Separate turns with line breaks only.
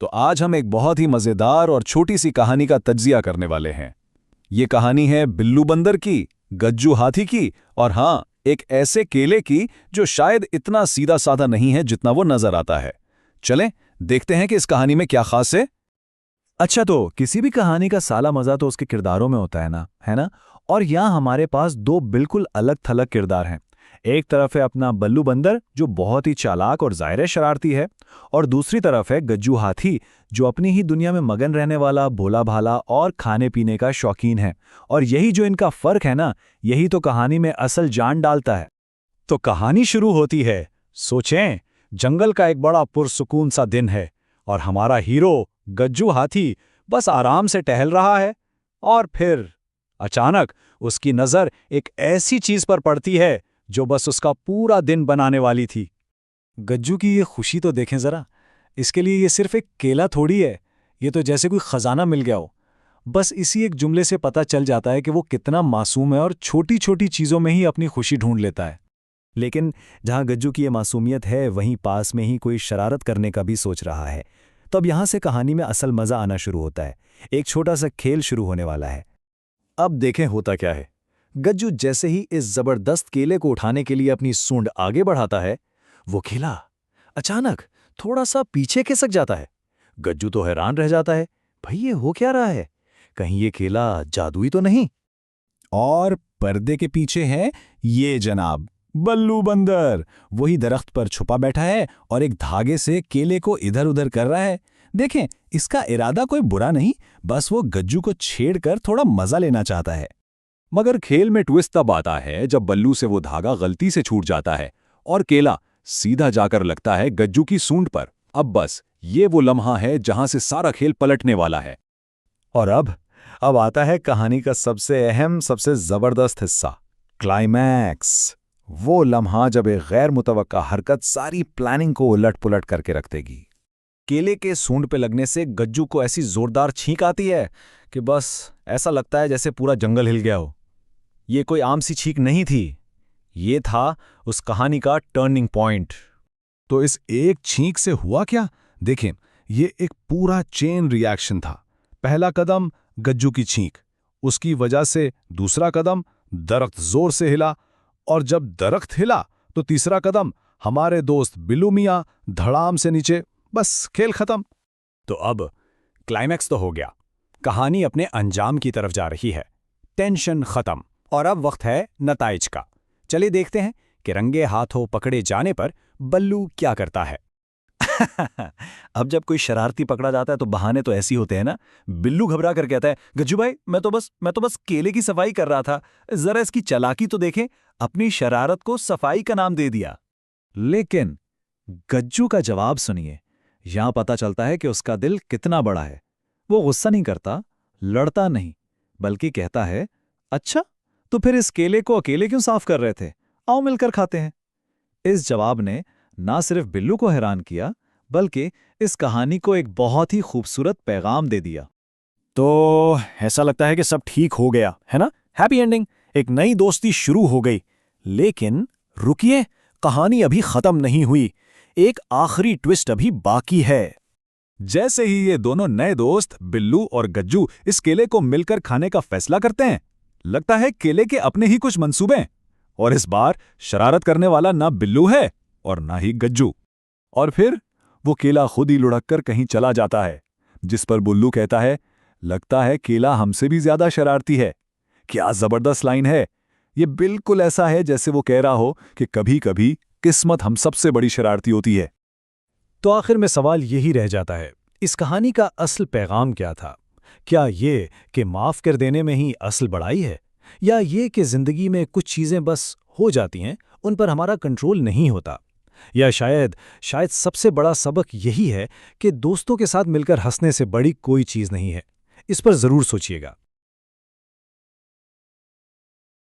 तो आज हम एक बहुत ही मजेदार और छोटी सी कहानी का तज्जिया करने वाले हैं। ये कहानी है बिल्लू बंदर की, गज्जू हाथी की और हाँ, एक ऐसे केले की जो शायद इतना सीधा साधा नहीं है जितना वो नजर आता है। चलें देखते हैं कि इस कहानी में क्या खास है।
अच्छा, तो किसी भी कहानी का साला मजा तो उसके किरदारों में होता है ना। और यहाँ हमारे पास दो बिल्कुल अलग थलग किरदार हैं। एक तरफ है अपना बल्लू बंदर जो बहुत ही चालाक और ज़ाहिर शरारती है, और दूसरी तरफ है गज्जू हाथी जो अपनी ही दुनिया में मगन रहने वाला, भोला भाला और खाने पीने का शौकीन है। और यही जो इनका फर्क है ना, यही तो कहानी में असल जान डालता है।
तो कहानी शुरू होती है। सोचें, जंगल का एक बड़ा पुरसुकून सा दिन है और हमारा हीरो गज्जू हाथी बस आराम से टहल रहा है। और फिर अचानक उसकी नज़र एक ऐसी चीज पर पड़ती है जो बस उसका पूरा दिन बनाने वाली थी।
गज्जू की ये खुशी तो देखें जरा। इसके लिए ये सिर्फ एक केला थोड़ी है, ये तो जैसे कोई खजाना मिल गया हो। बस इसी एक जुमले से पता चल जाता है कि वो कितना मासूम है और छोटी छोटी चीज़ों में ही अपनी खुशी ढूंढ लेता है। लेकिन जहां गज्जू की ये मासूमियत है, वहीं पास में ही कोई शरारत करने का भी सोच रहा है। तो अब यहां से कहानी में असल मजा आना शुरू होता है। एक छोटा सा खेल शुरू होने वाला है। अब देखें होता क्या है। गज्जू जैसे ही इस जबरदस्त केले को उठाने के लिए अपनी सूंड आगे बढ़ाता है, वो केला अचानक थोड़ा सा पीछे खिसक जाता है। गज्जू तो हैरान रह जाता है, भाई ये हो क्या रहा है? कहीं ये केला जादुई तो नहीं?
और पर्दे के पीछे है ये जनाब बल्लू बंदर। वही दरख्त पर छुपा बैठा है और एक धागे से केले को इधर उधर कर रहा है। देखें, इसका इरादा कोई बुरा नहीं, बस वो गज्जू को छेड़कर थोड़ा मजा लेना चाहता है।
मगर खेल में ट्विस्ट तब आता है जब बल्लू से वो धागा गलती से छूट जाता है और केला सीधा जाकर लगता है गज्जू की सूंड पर। अब बस ये वो लम्हा है जहां से सारा खेल पलटने वाला है।
और अब आता है कहानी का सबसे अहम, सबसे जबरदस्त हिस्सा, क्लाइमैक्स। वो लम्हा जब एक गैर मुतवक्का हरकत सारी प्लानिंग को उलट पुलट करके रख देगी। केले के सूंड पे लगने से गज्जू को ऐसी जोरदार छींक आती है कि बस ऐसा लगता है जैसे पूरा जंगल हिल गया हो। ये कोई आम सी छींक नहीं थी, ये था उस कहानी का टर्निंग पॉइंट।
तो इस एक छींक से हुआ क्या? देखें, ये एक पूरा चेन रिएक्शन था। पहला कदम गज्जू की छींक, उसकी वजह से दूसरा कदम दरख्त जोर से हिला, और जब दरख्त हिला तो तीसरा कदम हमारे दोस्त बिल्लू मियां धड़ाम से नीचे। बस खेल खत्म।
तो अब क्लाइमैक्स तो हो गया, कहानी अपने अंजाम की तरफ जा रही है, टेंशन खत्म, और अब वक्त है नताइज का। चलिए देखते हैं कि रंगे हाथों पकड़े जाने पर बल्लू क्या करता है।
अब जब कोई शरारती पकड़ा जाता है तो बहाने तो ऐसी होते हैं ना। बिल्लू घबरा कर कहता है, गज्जू भाई मैं तो बस केले की सफाई कर रहा था, जरा इसकी चालाकी तो देखें, अपनी शरारत को सफाई का नाम दे दिया। लेकिन गज्जू का जवाब सुनिए। यहां पता चलता है कि उसका दिल कितना बड़ा है। वो गुस्सा नहीं करता, लड़ता नहीं, बल्कि कहता है, अच्छा तो फिर इस केले को अकेले क्यों साफ कर रहे थे, आओ मिलकर खाते हैं। इस जवाब ने ना सिर्फ बिल्लू को हैरान किया, बल्कि इस कहानी को एक बहुत ही खूबसूरत पैगाम दे दिया।
तो ऐसा लगता है कि सब ठीक हो गया है ना, हैप्पी एंडिंग, एक नई दोस्ती शुरू हो गई। लेकिन रुकिए, कहानी अभी खत्म नहीं हुई, एक आखिरी ट्विस्ट अभी बाकी है।
जैसे ही ये दोनों नए दोस्त बिल्लू और गज्जू इस केले को मिलकर खाने का फैसला करते हैं, लगता है केले के अपने ही कुछ मंसूबे। और इस बार शरारत करने वाला ना बिल्लू है और ना ही गज्जू। और फिर वो केला खुद ही लुढ़क कर कहीं चला जाता है, जिस पर बुल्लू कहता है, लगता है केला हमसे भी ज्यादा शरारती है। क्या जबरदस्त लाइन है। ये बिल्कुल ऐसा है जैसे वो कह रहा हो कि कभी कभी किस्मत हम सबसे बड़ी शरारती होती है।
तो आखिर में सवाल यही रह जाता है, इस कहानी का असल पैगाम क्या था? क्या ये कि माफ कर देने में ही असल बड़ाई है, या ये कि जिंदगी में कुछ चीजें बस हो जाती हैं, उन पर हमारा कंट्रोल नहीं होता? या शायद सबसे बड़ा सबक यही है कि दोस्तों के साथ मिलकर हंसने से बड़ी कोई चीज नहीं है। इस पर जरूर सोचिएगा।